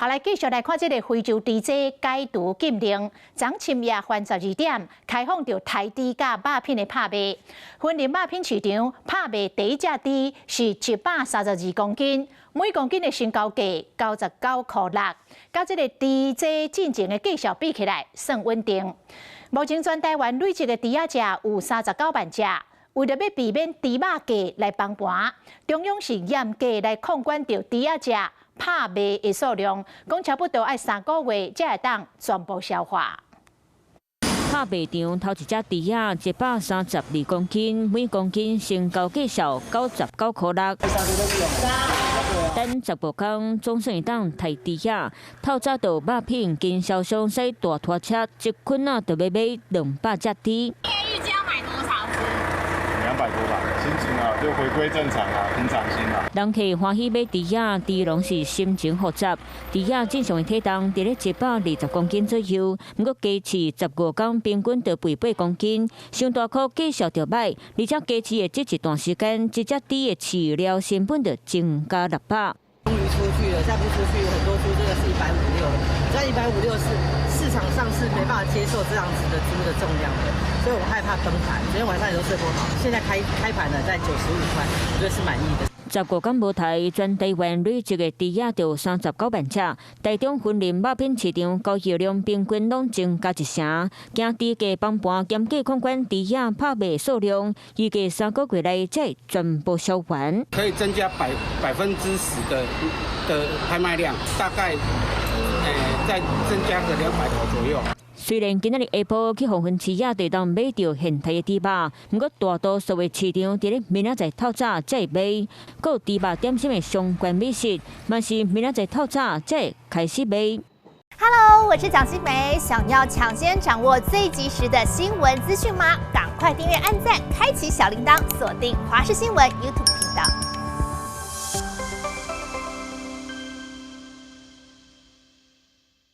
好，来继续来看这个非洲猪只解毒禁令。昨深夜晚12点，开放着台猪甲肉品的拍卖。婚林肉品市场拍卖第一只猪是132公斤，每公斤的成交价99.6，甲这个猪只进前的计数比起来，算稳定。目前全台湾累积的猪仔只有39万只。为了要避免猪肉价来崩盘，中央是严格来控管着猪仔只拍卖的数量，讲差不多要3个月才会当全部消化。拍卖场头一只猪仔132公斤，每公斤成交价数99.6。等15天，总算会当抬猪仔。透早到肉品经销商使大拖车一捆就要买200只猪。预计要买多少只？200多吧，心情啊就回归正常啊，平常心啊。人客欢喜买猪仔，猪拢是心情复杂。猪仔正常的体重伫咧120公斤左右，不过加持15天平均就肥8公斤，上大颗计数就歹，而且加持的这一段时间，一只猪的饲料成本就增加600。终于出去了，再不出去很多猪这个是156了，这156是市场上是没办法接受这样子的猪的重量的，所以我害怕崩盘。昨天晚上也都睡不好，现在开盘了，在95块，我觉得是满意的。15天无台，全台湾累积的猪仔就39万只，台中婚林肉品市场交易量平均拢增加1成，惊猪价崩盘，严格控管猪仔拍卖数量，预计3个月内才会全部销完。可以增加10%的拍卖量，大概再增加个200头左右。虽然今仔日下晡去黄昏市也会当买到现台的猪肉，不过大多数的市场伫咧明仔载透早才会买，还有猪肉点心的相关美食，嘛是明仔载透早才会开始买。Hello， 我是蒋欣梅，想要抢先掌握最及时的新闻资讯吗？赶快订阅、按赞、开启小铃铛，锁定华视新闻 YouTube 频道。